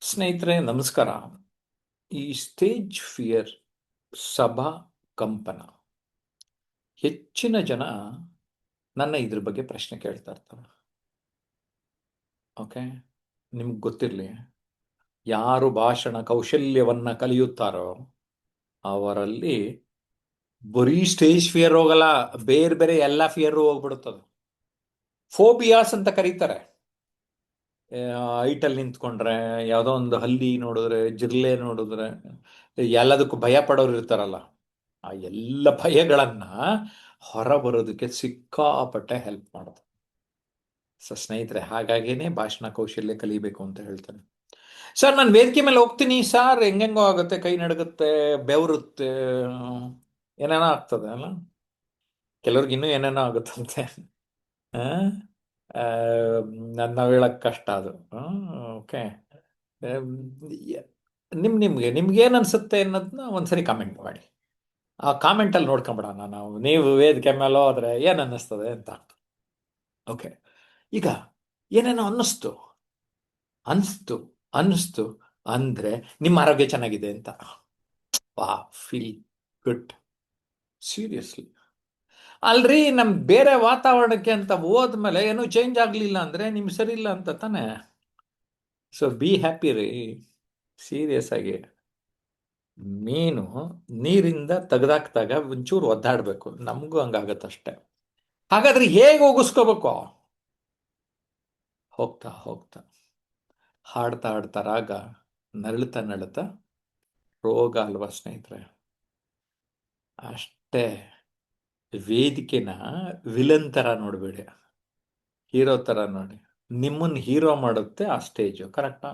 ಸ್ನೇಹಿತರೆ ನಮಸ್ಕಾರ. ಈ ಸ್ಟೇಜ್ ಫಿಯರ್, ಸಭಾ ಕಂಪನ, ಹೆಚ್ಚಿನ ಜನ ನನ್ನ ಇದ್ರ ಬಗ್ಗೆ ಪ್ರಶ್ನೆ ಕೇಳ್ತಾ ಇರ್ತಾರೆ. ಓಕೆ, ನಿಮ್ಗೆ ಗೊತ್ತಿರಲಿ, ಯಾರು ಭಾಷಣ ಕೌಶಲ್ಯವನ್ನ ಕಲಿಯುತ್ತಾರೋ ಅವರಲ್ಲಿ ಬರೀ ಸ್ಟೇಜ್ ಫಿಯರ್ ಹೋಗಲ್ಲ, ಬೇರೆ ಬೇರೆ ಎಲ್ಲ ಫಿಯರ್ ಹೋಗ್ಬಿಡುತ್ತದೆ. ಫೋಬಿಯಾಸ್ ಅಂತ ಕರೀತಾರೆ. ಹೈಟಲ್ಲಿ ನಿಂತ್ಕೊಂಡ್ರೆ, ಯಾವುದೋ ಒಂದು ಹಲ್ಲಿ ನೋಡಿದ್ರೆ, ಜಿರ್ಲೆ ನೋಡಿದ್ರೆ, ಎಲ್ಲದಕ್ಕೂ ಭಯ ಪಡೋರು ಇರ್ತಾರಲ್ಲ, ಆ ಎಲ್ಲ ಭಯಗಳನ್ನ ಹೊರ ಬರೋದಕ್ಕೆ ಸಿಕ್ಕಾಪಟ್ಟೆ ಹೆಲ್ಪ್ ಮಾಡೋದು. ಸ್ನೇಹಿತರೆ, ಹಾಗಾಗೇನೆ ಭಾಷಣ ಕೌಶಲ್ಯ ಕಲಿಬೇಕು ಅಂತ ಹೇಳ್ತಾನೆ. ಸರ್, ನಾನು ವೇದಿಕೆ ಮೇಲೆ ಹೋಗ್ತೀನಿ ಸರ್, ಹೆಂಗೆಂಗೋ ಆಗುತ್ತೆ, ಕೈ ನಡುಗುತ್ತೆ, ಬೆವರುತ್ತೆ, ಏನೇನೋ ಆಗ್ತದೆ ಅಲ್ಲ. ಕೆಲವ್ರಿಗೆ ಇನ್ನೂ ಏನೇನೋ ಆಗುತ್ತಂತೆ. ನನ್ನ ಹೇಳಕ್ ಕಷ್ಟ ಅದು. ಓಕೆ, ನಿಮ್ಗೆ ಏನ್ ಅನ್ಸುತ್ತೆ ಅನ್ನೋದನ್ನ ಒಂದ್ಸರಿ ಕಾಮೆಂಟ್ ಮಾಡಿ. ಆ ಕಾಮೆಂಟಲ್ಲಿ ನೋಡ್ಕೊಂಬಿಡೋಣ ನಾವು, ನೀವು ವೇದಿಕೆ ಮೇಲೆ ಹೋದ್ರೆ ಏನ್ ಅನ್ನಿಸ್ತದೆ ಅಂತ. ಓಕೆ, ಈಗ ಏನೇನೋ ಅನಿಸ್ತು ಅನ್ನಿಸ್ತು ಅಂದ್ರೆ ನಿಮ್ಮ ಆರೋಗ್ಯ ಚೆನ್ನಾಗಿದೆ ಅಂತ. ವಾ, ಫೀಲ್ ಗುಡ್. ಸೀರಿಯಸ್ಲಿ. ಅಲ್ರಿ, ನಮ್ ಬೇರೆ ವಾತಾವರಣಕ್ಕೆ ಅಂತ ಹೋದ್ಮೇಲೆ ಏನೂ ಚೇಂಜ್ ಆಗ್ಲಿಲ್ಲ ಅಂದ್ರೆ ನಿಮ್ಗೆ ಸರಿ ಇಲ್ಲ ಅಂತ ತಾನೆ. ಸೊ ಬಿ ಹ್ಯಾಪಿ ರೀ. ಸೀರಿಯಸ್ ಆಗಿ, ಮೀನು ನೀರಿಂದ ತೆಗ್ದಾಕ್ದಾಗ ಒಂಚೂರು ಒದ್ದಾಡ್ಬೇಕು, ನಮಗೂ ಹಂಗಾಗತ್ತಷ್ಟೆ. ಹಾಗಾದ್ರೆ ಹೇಗೆ ಹೋಗಿಸ್ಕೋಬೇಕು? ಹೋಗ್ತಾ ಹೋಗ್ತಾ, ಹಾಡ್ತಾ ಹಾಡ್ತಾ ರಾಗ, ನರಳುತ್ತಾ ನರಳುತ್ತಾ ರೋಗ ಅಲ್ವಾ ಸ್ನೇಹಿತರೆ. ಅಷ್ಟೇ. ವೇದಿಕೆನ ವಿಲನ್ ತರ ನೋಡ್ಬೇಡಿ, ಹೀರೋ ತರ ನೋಡಿ. ನಿಮ್ಮನ್ನ ಹೀರೋ ಮಾಡುತ್ತೆ ಆ ಸ್ಟೇಜು, ಕರೆಕ್ಟಾ?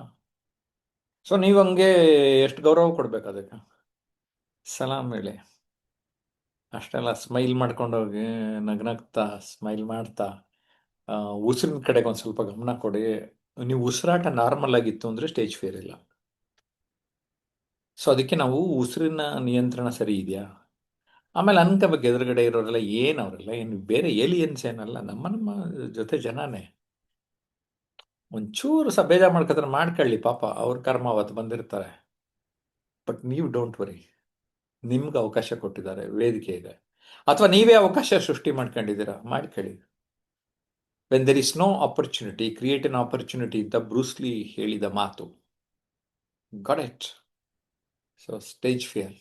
ಸೊ ನೀವು ಹಂಗೆ ಎಷ್ಟು ಗೌರವ ಕೊಡ್ಬೇಕು ಅದಕ್ಕೆ. ಸಲಾಮ್ ಹೇಳಿ. ಅಷ್ಟೆಲ್ಲ ಸ್ಮೈಲ್ ಮಾಡ್ಕೊಂಡೋಗಿ, ನಗ್ನಗ್ತಾ ಸ್ಮೈಲ್ ಮಾಡ್ತಾ, ಉಸಿರಿನ ಕಡೆಗೆ ಒಂದು ಸ್ವಲ್ಪ ಗಮನ ಕೊಡಿ. ನೀವು ಉಸಿರಾಟ ನಾರ್ಮಲ್ ಆಗಿತ್ತು ಅಂದ್ರೆ ಸ್ಟೇಜ್ ಫಿಯರ್ ಇಲ್ಲ. ಸೊ ಅದಕ್ಕೆ ನಾವು ಉಸಿರಿನ ನಿಯಂತ್ರಣ ಸರಿ ಇದೆಯಾ, ಆಮೇಲೆ ಅನ್ಕೋಬೇಕು ಎದುರುಗಡೆ ಇರೋರೆಲ್ಲ ಅವರೆಲ್ಲ ಏನು ಬೇರೆ ಏಲಿಯನ್ಸ್ ಏನಲ್ಲ, ನಮ್ಮ ಜೊತೆ ಜನನೇ. ಒಂಚೂರು ಬೇಜಾರು ಮಾಡ್ಕೊತಾರೆ, ಮಾಡ್ಕೊಳ್ಳಿ ಪಾಪ, ಅವ್ರ ಕರ್ಮ ಅವತ್ತು ಬಂದಿರ್ತಾರೆ. ಬಟ್ ನೀವು ಡೋಂಟ್ ವರಿ, ನಿಮ್ಗೆ ಅವಕಾಶ ಕೊಟ್ಟಿದ್ದಾರೆ, ವೇದಿಕೆ ಇದೆ, ಅಥವಾ ನೀವೇ ಅವಕಾಶ ಸೃಷ್ಟಿ ಮಾಡ್ಕೊಂಡಿದ್ದೀರಾ, ಮಾಡ್ಕೊಳ್ಳಿ. When there is no opportunity create an opportunity ಅಂತ ಬ್ರೂಸ್ಲಿ ಹೇಳಿದ ಮಾತು. Got it? So stage fear,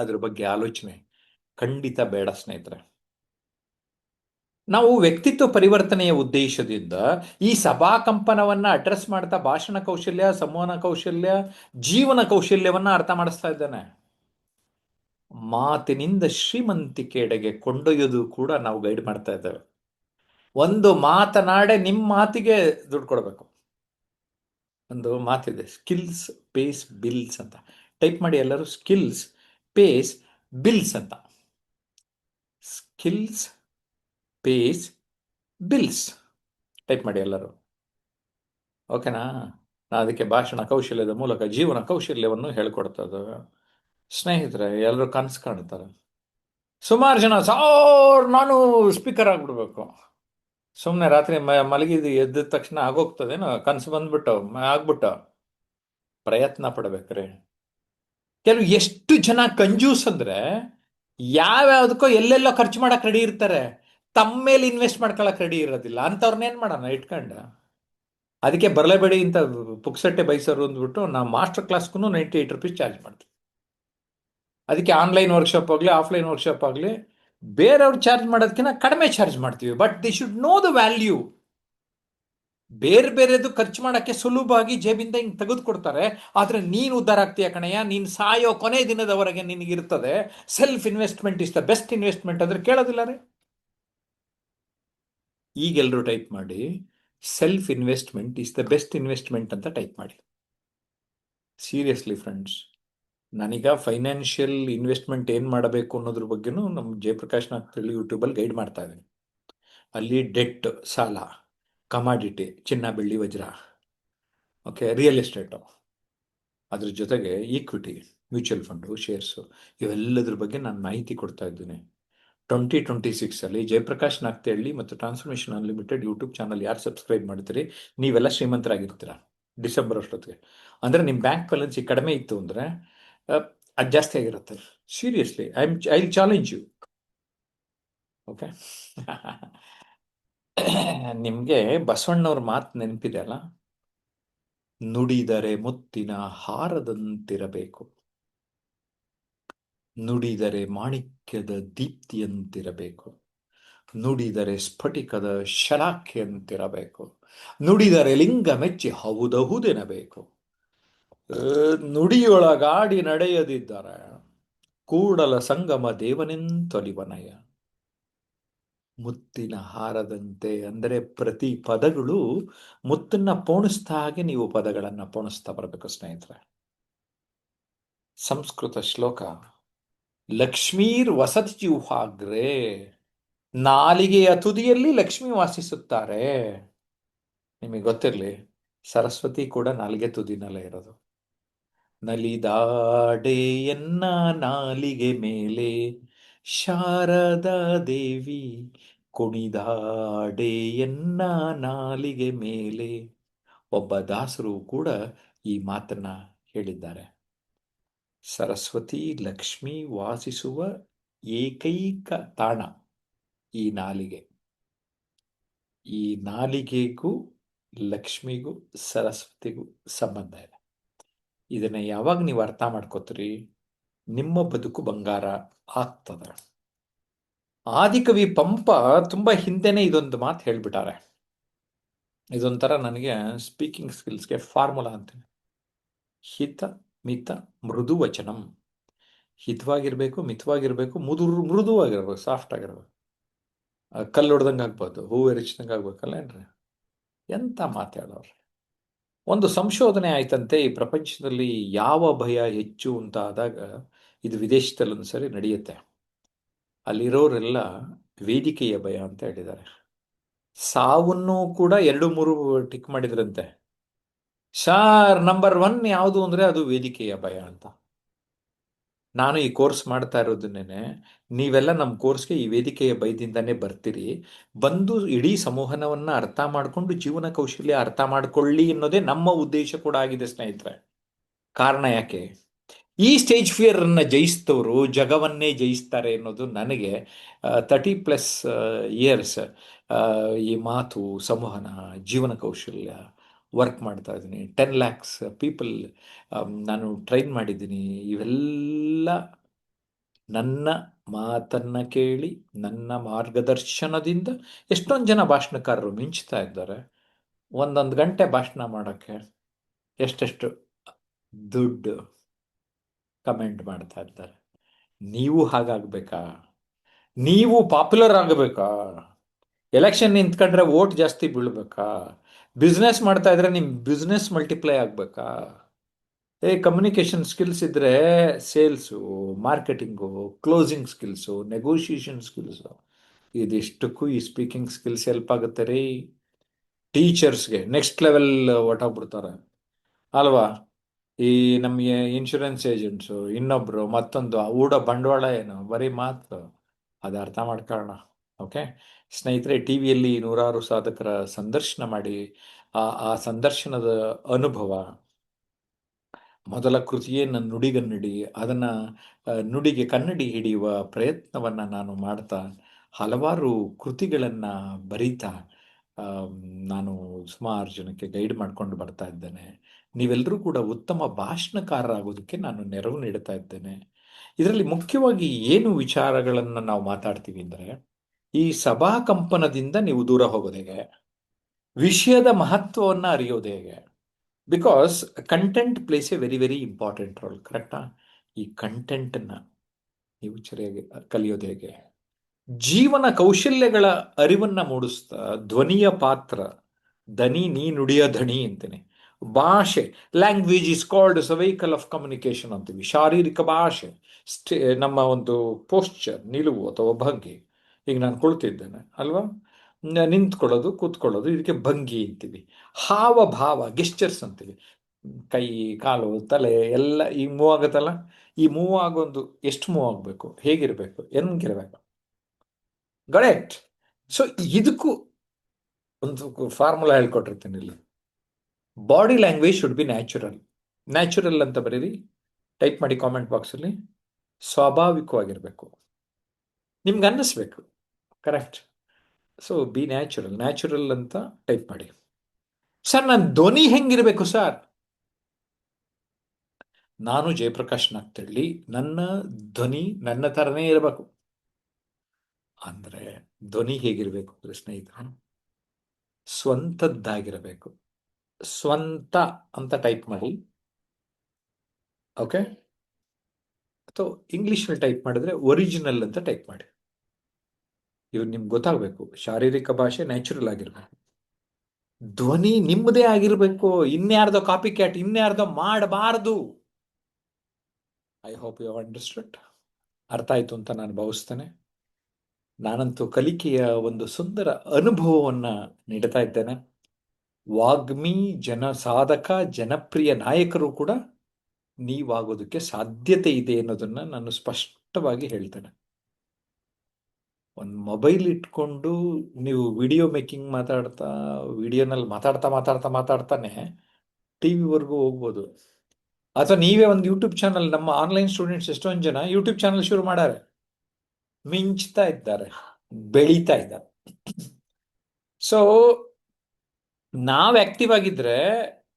ಅದ್ರ ಬಗ್ಗೆ ಆಲೋಚನೆ ಖಂಡಿತ ಬೇಡ ಸ್ನೇಹಿತರೆ. ನಾವು ವ್ಯಕ್ತಿತ್ವ ಪರಿವರ್ತನೆಯ ಉದ್ದೇಶದಿಂದ ಈ ಸಭಾಕಂಪನವನ್ನ ಅಡ್ರೆಸ್ ಮಾಡ್ತಾ ಭಾಷಣ ಕೌಶಲ್ಯ, ಸಂವಹನ ಕೌಶಲ್ಯ, ಜೀವನ ಕೌಶಲ್ಯವನ್ನ ಅರ್ಥ ಮಾಡಿಸ್ತಾ ಇದ್ದೇನೆ. ಮಾತಿನಿಂದ ಶ್ರೀಮಂತಿಕೆಡೆಗೆ ಕೊಂಡೊಯ್ಯೋದು ಕೂಡ ನಾವು ಗೈಡ್ ಮಾಡ್ತಾ ಇದ್ದೇವೆ. ಒಂದು ಮಾತನಾಡೆ ನಿಮ್ಮ ಮಾತಿಗೆ ದುಡ್ಡು ಕೊಡಬೇಕು. ಒಂದು ಮಾತಿದೆ, ಸ್ಕಿಲ್ಸ್ ಪೇಸ್ ಬಿಲ್ಸ್ ಅಂತ. ಟೈಪ್ ಮಾಡಿ ಎಲ್ಲರೂ, ಸ್ಕಿಲ್ಸ್ ಪೇಸ್ ಬಿಲ್ಸ್ ಅಂತ. ಸ್ಕಿಲ್ಸ್ ಪೇಸ್ ಬಿಲ್ಸ್ ಟೈಪ್ ಮಾಡಿ ಎಲ್ಲರೂ. ಓಕೆನಾ? ಅದಕ್ಕೆ ಭಾಷಣ ಕೌಶಲ್ಯದ ಮೂಲಕ ಜೀವನ ಕೌಶಲ್ಯವನ್ನು ಹೇಳ್ಕೊಡ್ತದೆ. ಸ್ನೇಹಿತರೆ, ಎಲ್ಲರೂ ಕನಸು ಕಾಣ್ತಾರೆ. ಸುಮಾರು ಜನ ನಾನು ಸ್ಪೀಕರ್ ಆಗ್ಬಿಡ್ಬೇಕು, ಸುಮ್ಮನೆ ರಾತ್ರಿ ಮಲಗಿದ್ದು ಎದ್ದ ತಕ್ಷಣ ಆಗೋಗ್ತದೇನೋ, ಕನಸು ಬಂದ್ಬಿಟ್ಟು ಆಗ್ಬಿಟ್ಟು ಪ್ರಯತ್ನ ಪಡ್ಬೇಕ್ರಿ. ಕೆಲವು ಎಷ್ಟು ಜನ ಕಂಜೂಸ್ ಅಂದ್ರೆ ಯಾವ್ಯಾವ್ದಕ್ಕೋ ಎಲ್ಲೆಲ್ಲೋ ಖರ್ಚು ಮಾಡಕ್ ರೆಡಿ ಇರ್ತಾರೆ, ತಮ್ಮ ಮೇಲೆ ಇನ್ವೆಸ್ಟ್ ಮಾಡ್ಕೊಳಕ್ ರೆಡಿ ಇರೋದಿಲ್ಲ. ಅಂಥವ್ರನ್ನೇನ್ ಮಾಡೋಣ ಇಟ್ಕೊಂಡ? ಅದಕ್ಕೆ ಬರಲೇಬೇಡಿ ಅಂತ ಪುಕ್ಸಟ್ಟೆ ಬೈಸರು ಅಂದ್ಬಿಟ್ಟು ನಾವು ಮಾಸ್ಟರ್ ಕ್ಲಾಸ್ಗೂ ₹98 ಚಾರ್ಜ್ ಮಾಡ್ತೀವಿ. ಅದಕ್ಕೆ ಆನ್ಲೈನ್ ವರ್ಕ್ಶಾಪ್ ಆಗಲಿ ಆಫ್ಲೈನ್ ವರ್ಕ್ಶಾಪ್ ಆಗಲಿ ಬೇರೆಯವ್ರು ಚಾರ್ಜ್ ಮಾಡೋದಕ್ಕಿಂತ ಕಡಿಮೆ ಚಾರ್ಜ್ ಮಾಡ್ತೀವಿ. But the should know the value. ಬೇರೆ ಬೇರೆದು ಖರ್ಚು ಮಾಡೋಕ್ಕೆ ಸುಲಭವಾಗಿ ಜೇಬಿಂದ ಹಿಂಗೆ ತೆಗೆದು ಕೊಡ್ತಾರೆ, ಆದ್ರೆ ನೀನು ಉದ್ಧಾರ ಆಗ್ತೀಯ ಕಣಯ್ಯ, ನೀನು ಸಾಯೋ ಕೊನೆ ದಿನದವರೆಗೆ ನಿನಗಿರ್ತದೆ. Self investment is the best investment ಅಂದ್ರೆ ಕೇಳೋದಿಲ್ಲ ರೀ. ಈಗೆಲ್ಲರೂ ಟೈಪ್ ಮಾಡಿ, self investment is the best investment ಅಂತ ಟೈಪ್ ಮಾಡಿ. ಸೀರಿಯಸ್ಲಿ ಫ್ರೆಂಡ್ಸ್, ನಾನೀಗ ಫೈನಾನ್ಷಿಯಲ್ ಇನ್ವೆಸ್ಟ್ಮೆಂಟ್ ಏನು ಮಾಡಬೇಕು ಅನ್ನೋದ್ರ ಬಗ್ಗೆನೂ ನಮ್ಮ ಜಯಪ್ರಕಾಶ್ ನಾಗ್ತಿಹಳ್ಳಿ ಯೂಟ್ಯೂಬಲ್ಲಿ ಗೈಡ್ ಮಾಡ್ತಾ ಇದ್ದೀನಿ. ಅಲ್ಲಿ ಡೆಟ್, ಸಾಲ, ಕಮಾಡಿಟಿ, ಚಿನ್ನ ಬೆಳ್ಳಿ ವಜ್ರ, ಓಕೆ, ರಿಯಲ್ ಎಸ್ಟೇಟು, ಅದ್ರ ಜೊತೆಗೆ ಈಕ್ವಿಟಿ, ಮ್ಯೂಚುವಲ್ ಫಂಡು, ಶೇರ್ಸು, ಇವೆಲ್ಲದ್ರ ಬಗ್ಗೆ ನಾನು ಮಾಹಿತಿ ಕೊಡ್ತಾ ಇದ್ದೀನಿ. 2026 ಜಯಪ್ರಕಾಶ್ ನಾಗ್ತಿಹಳ್ಳಿ ಮತ್ತು ಟ್ರಾನ್ಸ್ಫಾರ್ಮೇಶನ್ ಅನ್ಲಿಮಿಟೆಡ್ ಯೂಟ್ಯೂಬ್ ಚಾನಲ್ ಯಾರು ಸಬ್ಸ್ಕ್ರೈಬ್ ಮಾಡ್ತೀರಿ, ನೀವೆಲ್ಲ ಶ್ರೀಮಂತರಾಗಿರ್ತೀರ. ಡಿಸೆಂಬರ್ ಅಷ್ಟೊತ್ತಿಗೆ. ಅಂದರೆ ನಿಮ್ಮ ಬ್ಯಾಂಕ್ ಬ್ಯಾಲೆನ್ಸ್ ಕಡಿಮೆ ಇತ್ತು ಅಂದರೆ ಅದು ಜಾಸ್ತಿ ಆಗಿರುತ್ತೆ. Seriously, I challenge you. Okay. ನಿಮಗೆ ಬಸವಣ್ಣವ್ರ ಮಾತು ನೆನಪಿದೆ ಅಲ್ಲ, ನುಡಿದರೆ ಮುತ್ತಿನ ಹಾರದಂತಿರಬೇಕು, ನುಡಿದರೆ ಮಾಣಿಕ್ಯದ ದೀಪ್ತಿಯಂತಿರಬೇಕು, ನುಡಿದರೆ ಸ್ಫಟಿಕದ ಶಲಾಖೆಯಂತಿರಬೇಕು, ನುಡಿದರೆ ಲಿಂಗ ಮೆಚ್ಚಿ ಹೌದಹುದೆನಬೇಕು, ನುಡಿಯೊಳಗಾಡಿ ನಡೆಯದಿದ್ದರೆ ಕೂಡಲ ಸಂಗಮ ದೇವನೆಂತೊಲಿವನಯ. ಮುತ್ತಿನ ಹಾರದಂತೆ ಅಂದರೆ ಪ್ರತಿ ಪದಗಳು ಮುತ್ತನ್ನ ಪೋಣಿಸ್ತಾ ಹಾಗೆ ನೀವು ಪದಗಳನ್ನು ಪೋಣಿಸ್ತಾ ಬರಬೇಕು ಸ್ನೇಹಿತರೆ. ಸಂಸ್ಕೃತ ಶ್ಲೋಕ, ಲಕ್ಷ್ಮೀರ್ ವಸತಿ ಜಿಹ್ವಾಗ್ರೆ, ನಾಲಿಗೆಯ ತುದಿಯಲ್ಲಿ ಲಕ್ಷ್ಮಿ ವಾಸಿಸುತ್ತಾರೆ. ನಿಮಗೆ ಗೊತ್ತಿರಲಿ, ಸರಸ್ವತಿ ಕೂಡ ನಾಲಿಗೆ ತುದಿನಲ್ಲೇ ಇರೋದು. ನಲಿದಾಡೆಯನ್ನ ನಾಲಿಗೆ ಮೇಲೆ ಶಾರದಾ ದೇವಿ, ಕುಣಿದಾಡೆಯನ್ನ ನಾಲಿಗೆ ಮೇಲೆ. ಒಬ್ಬ ದಾಸರು ಕೂಡ ಈ ಮಾತನ್ನ ಹೇಳಿದ್ದಾರೆ. ಸರಸ್ವತಿ ಲಕ್ಷ್ಮಿ ವಾಸಿಸುವ ಏಕೈಕ ತಾಣ ಈ ನಾಲಿಗೆ. ಈ ನಾಲಿಗೆಗೂ ಲಕ್ಷ್ಮಿಗೂ ಸರಸ್ವತಿಗೂ ಸಂಬಂಧ ಇದೆ. ಇದನ್ನ ಯಾವಾಗ ನೀವು ಅರ್ಥ ಮಾಡ್ಕೋತೀರಿ, ನಿಮ್ಮ ಬದುಕು ಬಂಗಾರ ಆಗ್ತದೆ. ಆದಿಕವಿ ಪಂಪ ತುಂಬಾ ಹಿಂದೆನೆ ಇದೊಂದು ಮಾತು ಹೇಳ್ಬಿಟ್ಟಾರೆ. ಇದೊಂಥರ ನನಗೆ ಸ್ಪೀಕಿಂಗ್ ಸ್ಕಿಲ್ಸ್ಗೆ ಫಾರ್ಮುಲಾ ಅಂತೀನಿ. ಹಿತ ಮಿತ ಮೃದು ವಚನಂ. ಹಿತವಾಗಿರ್ಬೇಕು, ಮಿತವಾಗಿರ್ಬೇಕು, ಮೃದುವಾಗಿರ್ಬೇಕು, ಸಾಫ್ಟ್ ಆಗಿರ್ಬೇಕು. ಕಲ್ಲು ಹೊಡೆದಂಗೆ ಆಗ್ಬೋದು, ಹೂವು ಎರಚಿದಂಗೆ ಆಗ್ಬೇಕಲ್ಲ ಏನ್ರಿ. ಎಂತ ಮಾತಾಡೋರು. ಒಂದು ಸಂಶೋಧನೆ ಆಯ್ತಂತೆ, ಈ ಪ್ರಪಂಚದಲ್ಲಿ ಯಾವ ಭಯ ಹೆಚ್ಚು ಅಂತ ಆದಾಗ ಇದು ವಿದೇಶದಲ್ಲಿ ಒಂದ್ಸರಿ ನಡೆಯುತ್ತೆ. ಅಲ್ಲಿರೋರೆಲ್ಲ ವೇದಿಕೆಯ ಭಯ ಅಂತ ಹೇಳಿದ್ದಾರೆ. ಸಾವನ್ನು ಕೂಡ 2-3 ಟಿಕ್ ಮಾಡಿದ್ರಂತೆ. ನಂಬರ್ 1 ಯಾವುದು ಅಂದ್ರೆ ಅದು ವೇದಿಕೆಯ ಭಯ ಅಂತ. ನಾನು ಈ ಕೋರ್ಸ್ ಮಾಡ್ತಾ ಇರೋದನ್ನೇನೆ, ನೀವೆಲ್ಲ ನಮ್ಮ ಕೋರ್ಸ್ಗೆ ಈ ವೇದಿಕೆಯ ಭಯದಿಂದಾನೇ ಬರ್ತೀರಿ. ಬಂದು ಇಡೀ ಸಂವಹನವನ್ನ ಅರ್ಥ ಮಾಡಿಕೊಂಡು ಜೀವನ ಕೌಶಲ್ಯ ಅರ್ಥ ಮಾಡ್ಕೊಳ್ಳಿ ಅನ್ನೋದೇ ನಮ್ಮ ಉದ್ದೇಶ ಕೂಡ ಆಗಿದೆ ಸ್ನೇಹಿತರೆ. ಕಾರಣ ಯಾಕೆ? ಈ ಸ್ಟೇಜ್ ಫಿಯರ್ ಅನ್ನ ಜಯಿಸಿದವರು ಜಗವನ್ನೇ ಜಯಿಸ್ತಾರೆ ಅನ್ನೋದು ನನಗೆ 30+ ಇಯರ್ಸ್ ಈ ಮಾತು, ಸಂವಹನ, ಜೀವನ ಕೌಶಲ್ಯ ವರ್ಕ್ ಮಾಡ್ತಾ ಇದ್ದೀನಿ. 10 lakhs ಪೀಪಲ್ ನಾನು ಟ್ರೈನ್ ಮಾಡಿದ್ದೀನಿ. ಇವೆಲ್ಲ ನನ್ನ ಮಾತನ್ನ ಕೇಳಿ ನನ್ನ ಮಾರ್ಗದರ್ಶನದಿಂದ ಎಷ್ಟೊಂದು ಜನ ಭಾಷಣಕಾರರು ಮಿಂಚ್ತಾ ಇದ್ದಾರೆ. 1 ಗಂಟೆ ಭಾಷಣ ಮಾಡೋಕ್ಕೆ ಎಷ್ಟೆಷ್ಟು ದುಡ್ಡು ಕಮೆಂಟ್ ಮಾಡ್ತಾ ಇದ್ದಾರೆ. ನೀವು ಹಾಗಾಗ್ಬೇಕಾ? ನೀವು ಪಾಪ್ಯುಲರ್ ಆಗಬೇಕಾ? ಎಲೆಕ್ಷನ್ ನಿಂತ್ಕೊಂಡ್ರೆ ವೋಟ್ ಜಾಸ್ತಿ ಬೀಳ್ಬೇಕಾ? ಬಿಸ್ನೆಸ್ ಮಾಡ್ತಾ ಇದ್ರೆ ನಿಮ್ ಬಿಸ್ನೆಸ್ ಮಲ್ಟಿಪ್ಲೈ ಆಗ್ಬೇಕಾ? ಕಮ್ಯುನಿಕೇಶನ್ ಸ್ಕಿಲ್ಸ್ ಇದ್ರೆ sales, marketing, closing skills, negotiation skills, ಇದಿಷ್ಟಕ್ಕೂ ಈ ಸ್ಪೀಕಿಂಗ್ ಸ್ಕಿಲ್ಸ್ ಹೆಲ್ಪ್ ಆಗುತ್ತೆ ರೀ. ಟೀಚರ್ಸ್ಗೆ ನೆಕ್ಸ್ಟ್ ಲೆವೆಲ್ ಹೊಟ್ಟೋಗ್ಬಿಡ್ತಾರೆ ಅಲ್ವಾ? ಈ ನಮಗೆ ಇನ್ಶೂರೆನ್ಸ್ ಏಜೆಂಟ್ಸು, ಇನ್ನೊಬ್ರು ಮತ್ತೊಂದು, ಹೂಡೋ ಬಂಡವಾಳ ಏನು, ಬರೀ ಮಾತು. ಅದು ಅರ್ಥ ಮಾಡ್ಕೊಳ್ಳೋಣ. ಓಕೆ ಸ್ನೇಹಿತರೆ, ಟಿ ವಿಯಲ್ಲಿ 100 ಸಾಧಕರ ಸಂದರ್ಶನ ಮಾಡಿ ಆ ಸಂದರ್ಶನದ ಅನುಭವ, ಮೊದಲ ಕೃತಿಯೇ ನನ್ನ ನುಡಿಗನ್ನಡಿ, ಅದನ್ನ ನುಡಿಗೆ ಕನ್ನಡಿ ಹಿಡಿಯುವ ಪ್ರಯತ್ನವನ್ನ ನಾನು ಮಾಡ್ತಾ ಹಲವಾರು ಕೃತಿಗಳನ್ನ ಬರೀತಾ ನಾನು ಸುಮಾರು ಜನಕ್ಕೆ ಗೈಡ್ ಮಾಡ್ಕೊಂಡು ಬರ್ತಾ ಇದ್ದೇನೆ. ನೀವೆಲ್ಲರೂ ಕೂಡ ಉತ್ತಮ ಭಾಷಣಕಾರರಾಗೋದಕ್ಕೆ ನಾನು ನೆರವು ನೀಡ್ತಾ ಇದ್ದೇನೆ. ಇದರಲ್ಲಿ ಮುಖ್ಯವಾಗಿ ಏನು ವಿಚಾರಗಳನ್ನು ನಾವು ಮಾತಾಡ್ತೀವಿ ಅಂದರೆ, ಈ ಸಭಾ ಕಂಪನದಿಂದ ನೀವು ದೂರ ಹೋಗೋದು ಹೇಗೆ, ವಿಷಯದ ಮಹತ್ವವನ್ನು ಅರಿಯೋದು ಹೇಗೆ. Because content place A very very important role. ಕರೆಕ್ಟಾ? ಈ ಕಂಟೆಂಟನ್ನು ನೀವು ಸರಿಯಾಗಿ ಕಲಿಯೋದು ಹೇಗೆ, ಜೀವನ ಕೌಶಲ್ಯಗಳ ಅರಿವನ್ನ ಮೂಡಿಸ್ತಾ, ಧ್ವನಿಯ ಪಾತ್ರ, ದನಿ ನೀ ನುಡಿಯ ಧಣಿ ಅಂತೀನಿ. ಭಾಷೆ, ಲ್ಯಾಂಗ್ವೇಜ್ ಇಸ್ ಕಾಲ್ಡ್ ಸ ವೆಹಿಕಲ್ ಆಫ್ ಕಮ್ಯುನಿಕೇಶನ್ ಅಂತೀವಿ. ಶಾರೀರಿಕ ಭಾಷೆ, ನಮ್ಮ ಒಂದು ಪೋಸ್ಚರ್, ನಿಲುವು ಅಥವಾ ಭಂಗಿ. ಈಗ ನಾನು ಕುಳಿತಿದ್ದೇನೆ ಅಲ್ವಾ, ನಿಂತ್ಕೊಳ್ಳೋದು, ಕೂತ್ಕೊಳ್ಳೋದು, ಇದಕ್ಕೆ ಭಂಗಿ ಅಂತೀವಿ. ಹಾವಭಾವ, ಗೆಸ್ಚರ್ಸ್ ಅಂತೀವಿ. ಕೈ, ಕಾಲು, ತಲೆ ಎಲ್ಲ ಈ ಮೂವ್ ಆಗುತ್ತಲ್ಲ, ಈ ಮೂವ್ ಆಗೋದು ಎಷ್ಟು ಮೂವ್ ಆಗಬೇಕು, ಹೇಗಿರಬೇಕು, ಹೆಂಗಿರ್ಬೇಕು. ಕರೆಕ್ಟ್. ಸೊ ಇದಕ್ಕೂ ಒಂದು ಫಾರ್ಮುಲಾ ಹೇಳ್ಕೊಟ್ಟಿರ್ತೀನಿ ಇಲ್ಲಿ. Body language should be natural. Natural ಅಂತ ಬರೀರಿ, ಟೈಪ್ ಮಾಡಿ ಕಾಮೆಂಟ್ ಬಾಕ್ಸಲ್ಲಿ. ಸ್ವಾಭಾವಿಕವಾಗಿರಬೇಕು, ನಿಮ್ಗೆ ಅನ್ನಿಸ್ಬೇಕು. Correct. So be natural, natural ಅಂತ ಟೈಪ್ ಮಾಡಿ. ಸರ್ ನನ್ನ ಧ್ವನಿ ಹೆಂಗಿರಬೇಕು ಸರ್? ನಾನು ಜಯಪ್ರಕಾಶ್ ನಾಗ್ತಿಳ್ಳಿ, ನನ್ನ ಧ್ವನಿ ನನ್ನ ಥರನೇ ಇರಬೇಕು. ಅಂದರೆ ಧ್ವನಿ ಹೇಗಿರಬೇಕು ಅಂದರೆ ಸ್ನೇಹಿತರೆ, ಸ್ವಂತದ್ದಾಗಿರಬೇಕು. ಸ್ವಂತ ಅಂತ ಟೈಪ್ ಮಾಡಿ, ಓಕೆ? ಅಥವಾ ಇಂಗ್ಲೀಷಲ್ಲಿ ಟೈಪ್ ಮಾಡಿದ್ರೆ ಒರಿಜಿನಲ್ ಅಂತ ಟೈಪ್ ಮಾಡಿ. ಇವು ನಿಮ್ಗೆ ಗೊತ್ತಾಗಬೇಕು. ಶಾರೀರಿಕ ಭಾಷೆ ನ್ಯಾಚುರಲ್ ಆಗಿರಬೇಕು, ಧ್ವನಿ ನಿಮ್ಮದೇ ಆಗಿರಬೇಕು. ಇನ್ಯಾರ್ದೋ ಕಾಪಿ ಕ್ಯಾಟ್, ಇನ್ಯಾರ್ದೋ ಮಾಡಬಾರದು. I hope you understood. ಅರ್ಥ ಆಯ್ತು ಅಂತ ನಾನು ಭಾವಿಸ್ತೇನೆ. ನಾನಂತೂ ಕಲಿಕೆಯ ಒಂದು ಸುಂದರ ಅನುಭವವನ್ನ ನೀಡ್ತಾ ಇದ್ದೇನೆ. ವಾಗ್ಮಿ, ಜನ ಸಾಧಕ, ಜನಪ್ರಿಯ ನಾಯಕರು ಕೂಡ ನೀವಾಗೋದಕ್ಕೆ ಸಾಧ್ಯತೆ ಇದೆ ಅನ್ನೋದನ್ನ ನಾನು ಸ್ಪಷ್ಟವಾಗಿ ಹೇಳ್ತೇನೆ. ಒಂದು ಮೊಬೈಲ್ ಇಟ್ಕೊಂಡು ನೀವು ವಿಡಿಯೋ ಮೇಕಿಂಗ್ ಮಾತಾಡ್ತಾ, ವಿಡಿಯೋನಲ್ಲಿ ಮಾತಾಡ್ತಾನೆ ಟಿ ವಿವರೆಗೂ ಹೋಗ್ಬೋದು. ಅಥವಾ ನೀವೇ ಒಂದು ಯೂಟ್ಯೂಬ್ ಚಾನಲ್, ನಮ್ಮ ಆನ್ಲೈನ್ ಸ್ಟೂಡೆಂಟ್ಸ್ ಎಷ್ಟೊಂದು ಜನ ಯೂಟ್ಯೂಬ್ ಚಾನಲ್ ಶುರು ಮಾಡ್ಯಾರೆ, ಮಿಂಚ್ತಾ ಇದ್ದಾರೆ, ಬೆಳೀತಾ ಇದ್ದಾರೆ. ಸೊ ನಾವ್ ಆಕ್ಟಿವ್ ಆಗಿದ್ರೆ,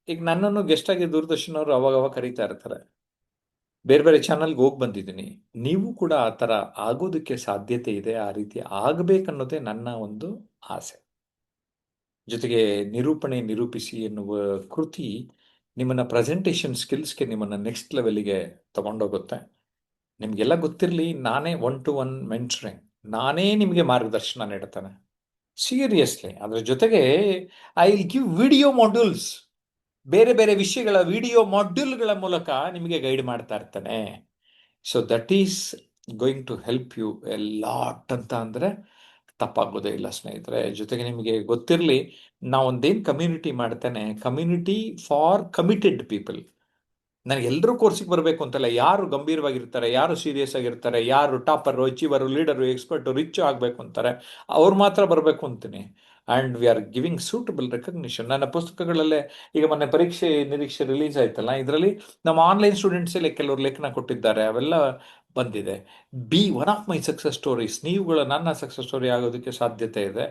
ಈಗ ನನ್ನನ್ನು ಗೆಸ್ಟ್ ಆಗಿ ದೂರದರ್ಶನ ಅವರು ಅವಾಗ ಕರೀತಾ ಇರ್ತಾರೆ, ಬೇರೆ ಬೇರೆ ಚಾನಲ್ಗೆ ಹೋಗಿ ಬಂದಿದ್ದೀನಿ. ನೀವು ಕೂಡ ಆ ಥರ ಆಗೋದಕ್ಕೆ ಸಾಧ್ಯತೆ ಇದೆ. ಆ ರೀತಿ ಆಗಬೇಕನ್ನೋದೇ ನನ್ನ ಒಂದು ಆಸೆ. ಜೊತೆಗೆ ನಿರೂಪಿಸಿ ಎನ್ನುವ ಕೃತಿ ನಿಮ್ಮನ್ನ ಪ್ರೆಸೆಂಟೇಷನ್ ಸ್ಕಿಲ್ಸ್ಗೆ ನಿಮ್ಮನ್ನ ನೆಕ್ಸ್ಟ್ ಲೆವೆಲ್ಗೆ ತಗೊಂಡೋಗುತ್ತೆ. ನಿಮಗೆಲ್ಲ ಗೊತ್ತಿರಲಿ, ನಾನೇ 1-to-1 ಮೆಂಟರಿಂಗ್, ನಾನೇ ನಿಮಗೆ ಮಾರ್ಗದರ್ಶನ ನೀಡ್ತಾನೆ ಸೀರಿಯಸ್ಲಿ. ಅದರ ಜೊತೆಗೆ I will give video modules, ಬೇರೆ ಬೇರೆ ವಿಷಯಗಳ ವಿಡಿಯೋ ಮಾಡ್ಯೂಲ್ಗಳ ಮೂಲಕ ನಿಮಗೆ ಗೈಡ್ ಮಾಡ್ತಾ ಇರ್ತಾನೆ. So that is going to help you a lot ಅಂತ ಅಂದರೆ ತಪ್ಪಾಗೋದೇ ಇಲ್ಲ ಸ್ನೇಹಿತರೆ. ಜೊತೆಗೆ ನಿಮಗೆ ಗೊತ್ತಿರಲಿ, ನಾವೊಂದೇನು ಕಮ್ಯುನಿಟಿ ಮಾಡ್ತೇನೆ, ಕಮ್ಯುನಿಟಿ ಫಾರ್ ಕಮಿಟೆಡ್ ಪೀಪಲ್. ನನಗೆ ಎಲ್ಲರೂ ಕೋರ್ಸಿಗೆ ಬರಬೇಕು ಅಂತಲ್ಲ, ಯಾರು ಗಂಭೀರವಾಗಿರ್ತಾರೆ, ಯಾರು ಸೀರಿಯಸ್ ಆಗಿರ್ತಾರೆ, ಯಾರು ಟಾಪರು, ಅಚೀವರು, ಲೀಡರು, ಎಕ್ಸ್ಪರ್ಟು, ರಿಚ್ ಆಗಬೇಕು ಅಂತಾರೆ, ಅವ್ರು ಮಾತ್ರ ಬರಬೇಕು ಅಂತೀನಿ. And we are giving suitable recognition. ನನ್ನ ಪುಸ್ತಕಗಳಲ್ಲೇ ಈಗ ಮೊನ್ನೆ ಪರೀಕ್ಷೆ ನಿರೀಕ್ಷೆ ರಿಲೀಸ್ ಆಯ್ತಲ್ಲ, ಇದರಲ್ಲಿ ನಮ್ಮ ಆನ್ಲೈನ್ ಸ್ಟೂಡೆಂಟ್ಸಲ್ಲಿ ಕೆಲವರು ಲೇಖನ ಕೊಟ್ಟಿದ್ದಾರೆ, ಅವೆಲ್ಲ ಬಂದಿದೆ. B one of my success stories. ನೀವುಗಳು ನನ್ನ ಸಕ್ಸಸ್ ಸ್ಟೋರಿ ಆಗೋದಕ್ಕೆ ಸಾಧ್ಯತೆ ಇದೆ.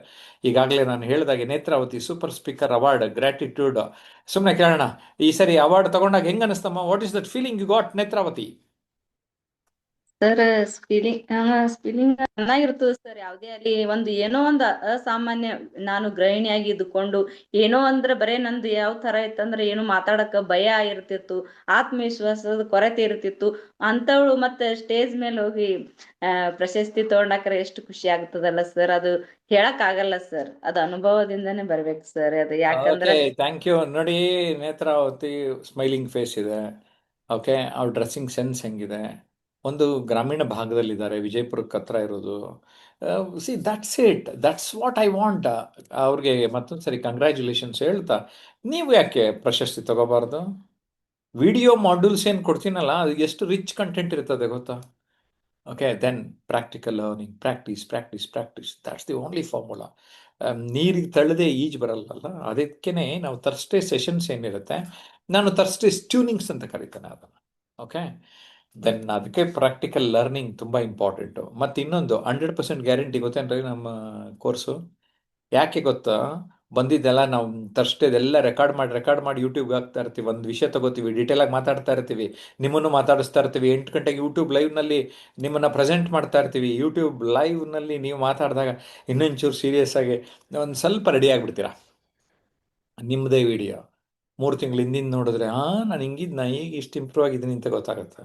ಈಗಾಗಲೇ ನಾನು ಹೇಳಿದಾಗೆ Netravati super speaker award, gratitude. ಸುಮ್ಮನೆ ಕೇಳೋಣ, ಈ ಸರಿ ಅವಾರ್ಡ್ ತಗೊಂಡಾಗ ಹೆಂಗ ಅನಿಸ್ತಮ್ಮ? What is that feeling you got, Netravati? Sir ಸ್ಪೀಲಿಂಗ್ ಚೆನ್ನಾಗಿರ್ತದೆ ಸರ್. ಯಾವುದೇ ಅಲ್ಲಿ ಒಂದು ಏನೋ ಒಂದು ಅಸಾಮಾನ್ಯ, ನಾನು ಗೃಹಿಣಿಯಾಗಿ ಇದ್ದುಕೊಂಡು ಏನೋ ಅಂದ್ರೆ ಬರೇ ನಂದು ಯಾವ ತರ ಇತ್ತಂದ್ರೆ ಏನು ಮಾತಾಡಕ ಭಯ ಇರ್ತಿತ್ತು, ಆತ್ಮವಿಶ್ವಾಸದ ಕೊರತೆ ಇರ್ತಿತ್ತು. ಅಂತವಳು ಮತ್ತೆ ಸ್ಟೇಜ್ ಮೇಲೆ ಹೋಗಿ ಪ್ರಶಸ್ತಿ ತಗೊಂಡಾಕ್ರೆ ಎಷ್ಟು ಖುಷಿ ಆಗ್ತದಲ್ಲ ಸರ್. ಅದು ಹೇಳಕ್ ಆಗಲ್ಲ ಸರ್, ಅದು ಅನುಭವದಿಂದನೇ ಬರ್ಬೇಕು ಸರ್. ಅದು ಓಕೆ, ಯಾಕಂದ್ರೆ ಥ್ಯಾಂಕ್ ಯು. ನೋಡಿ, ನೇತ್ರಾವತಿ ಸ್ಮೈಲಿಂಗ್ ಫೇಸ್ ಇದೆ, ಓಕೆ. ಅವ್ರ ಡ್ರೆಸ್ಸಿಂಗ್ ಸೆನ್ಸ್ ಹೆಂಗಿದೆ, ಒಂದು ಗ್ರಾಮೀಣ ಭಾಗದಲ್ಲಿದ್ದಾರೆ, ವಿಜಯಪುರಕ್ಕೆ ಹತ್ರ ಇರೋದು. See that's it, that's what I want. ಅವ್ರಿಗೆ ಮತ್ತೊಂದು ಸರಿ ಕಂಗ್ರ್ಯಾಚುಲೇಷನ್ಸ್ ಹೇಳ್ತಾ, ನೀವು ಯಾಕೆ ಪ್ರಶಸ್ತಿ ತಗೋಬಾರ್ದು? ವಿಡಿಯೋ ಮಾಡ್ಯೂಲ್ಸ್ ಏನು ಕೊಡ್ತೀನಲ್ಲ, ಅದು ಎಷ್ಟು ರಿಚ್ ಕಂಟೆಂಟ್ ಇರ್ತದೆ ಗೊತ್ತಾ? Okay, then practical learning, practice, that's the only formula. ನೀರಿಗೆ ತಳ್ಳದೆ ಈಜು ಬರಲ್ಲಲ್ಲ, ಅದಕ್ಕೇ ನಾವು ಥರ್ಸ್ಡೇ ಸೆಷನ್ಸ್ ಏನಿರುತ್ತೆ, ನಾನು ಥರ್ಸ್ಡೇಸ್ ಟ್ಯೂನಿಂಗ್ಸ್ ಅಂತ ಕರಿತೇನೆ ಅದನ್ನು. ಓಕೆ, ದೆನ್ ಅದಕ್ಕೆ ಪ್ರಾಕ್ಟಿಕಲ್ ಲರ್ನಿಂಗ್ ತುಂಬ ಇಂಪಾರ್ಟೆಂಟು. ಮತ್ತು ಇನ್ನೊಂದು 100% ಗ್ಯಾರಂಟಿ ಗೊತ್ತೇನ್ರಿ ನಮ್ಮ ಕೋರ್ಸು? ಯಾಕೆ ಗೊತ್ತಾ? ಬಂದಿದ್ದೆಲ್ಲ ನಾವು ತರ್ಸ್ಡೇದೆಲ್ಲ ರೆಕಾರ್ಡ್ ಮಾಡಿ ಯೂಟ್ಯೂಬ್ಗೆ ಹಾಕ್ತಾ ಇರ್ತೀವಿ. ಒಂದು ವಿಷಯ ತಗೋತೀವಿ, ಡೀಟೇಲಾಗಿ ಮಾತಾಡ್ತಾ ಇರ್ತೀವಿ, ನಿಮ್ಮನ್ನು ಮಾತಾಡಿಸ್ತಾ ಇರ್ತೀವಿ. 8 ಗಂಟೆಗೆ ಯೂಟ್ಯೂಬ್ ಲೈವ್ನಲ್ಲಿ ನಿಮ್ಮನ್ನು ಪ್ರೆಸೆಂಟ್ ಮಾಡ್ತಾ ಇರ್ತೀವಿ. ಯೂಟ್ಯೂಬ್ ಲೈವ್ನಲ್ಲಿ ನೀವು ಮಾತಾಡಿದಾಗ ಇನ್ನೊಂಚೂರು ಸೀರಿಯಸ್ ಆಗಿ ಒಂದು ಸ್ವಲ್ಪ ರೆಡಿ ಆಗಿಬಿಡ್ತೀರಾ. ನಿಮ್ಮದೇ ವಿಡಿಯೋ 3 ತಿಂಗಳು ಹಿಂದಿನ ನೋಡಿದ್ರೆ, ನಾನು ಹಿಂಗಿದ್ನ, ಈಗ ಇಷ್ಟು ಇಂಪ್ರೂವ್ ಆಗಿದ್ದೀನಿ ಅಂತ ಗೊತ್ತಾಗುತ್ತೆ.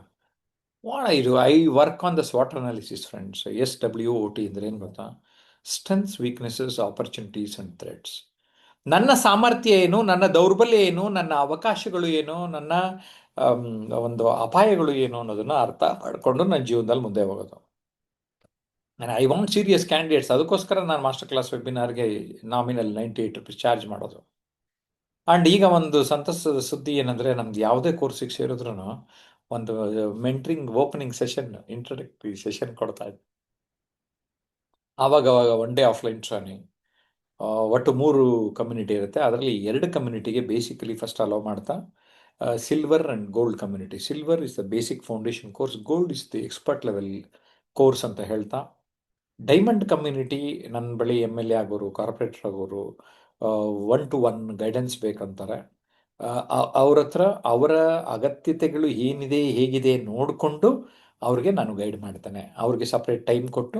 I work on the SWOT analysis friends. SWOT ಅಂದರೆ ಏನು ಗೊತ್ತಾ? Strengths, weaknesses, opportunities and threats. ನನ್ನ ಸಾಮರ್ಥ್ಯ ಏನು, ನನ್ನ ದೌರ್ಬಲ್ಯ ಏನು, ನನ್ನ ಅವಕಾಶಗಳು ಏನು, ನನ್ನ ಒಂದು ಅಪಾಯಗಳು ಏನು ಅನ್ನೋದನ್ನು ಅರ್ಥ ಮಾಡಿಕೊಂಡು ನನ್ನ ಜೀವನದಲ್ಲಿ ಮುಂದೆ ಹೋಗೋದು. I want serious candidates. ಅದಕ್ಕೋಸ್ಕರ ನಾನು ಮಾಸ್ಟರ್ ಕ್ಲಾಸ್ ವೆಬಿನಾರ್ಗೆ ನಾಮಿನಲ್ ₹98 ಚಾರ್ಜ್ ಮಾಡೋದು. ಆ್ಯಂಡ್ ಈಗ ಒಂದು ಸಂತಸದ ಸುದ್ದಿ ಏನಂದರೆ, ನಮ್ದು ಯಾವುದೇ ಕೋರ್ಸಿಗೆ ಸೇರಿದ್ರೂ ಒಂದು mentoring opening session, introductory session ಕೊಡ್ತಾ ಇದ್ದೆ. ಆವಾಗ 1 ಡೇ ಆಫ್ಲೈನ್ ಟ್ರೈನಿಂಗ್, ಒಟ್ಟು 3 ಕಮ್ಯುನಿಟಿ ಇರುತ್ತೆ. ಅದರಲ್ಲಿ 2 ಕಮ್ಯುನಿಟಿಗೆ ಬೇಸಿಕಲಿ ಫಸ್ಟ್ ಅಲೋ ಮಾಡ್ತಾ silver and gold community. Silver is the basic foundation course, gold is the expert level course ಅಂತ ಹೇಳ್ತಾ, ಡೈಮಂಡ್ ಕಮ್ಯುನಿಟಿ ನನ್ನ ಬಳಿ ಎಮ್ ಎಲ್ ಎ ಆಗೋರು, ಕಾರ್ಪೊರೇಟರ್ ಆಗೋರು, 1-to-1 ಗೈಡೆನ್ಸ್ ಬೇಕಂತಾರೆ. ಅವ್ರ ಹತ್ರ ಅವರ ಅಗತ್ಯತೆಗಳು ಏನಿದೆ ಹೇಗಿದೆ ನೋಡಿಕೊಂಡು ಅವ್ರಿಗೆ ನಾನು ಗೈಡ್ ಮಾಡ್ತೇನೆ. ಅವ್ರಿಗೆ ಸಪ್ರೇಟ್ ಟೈಮ್ ಕೊಟ್ಟು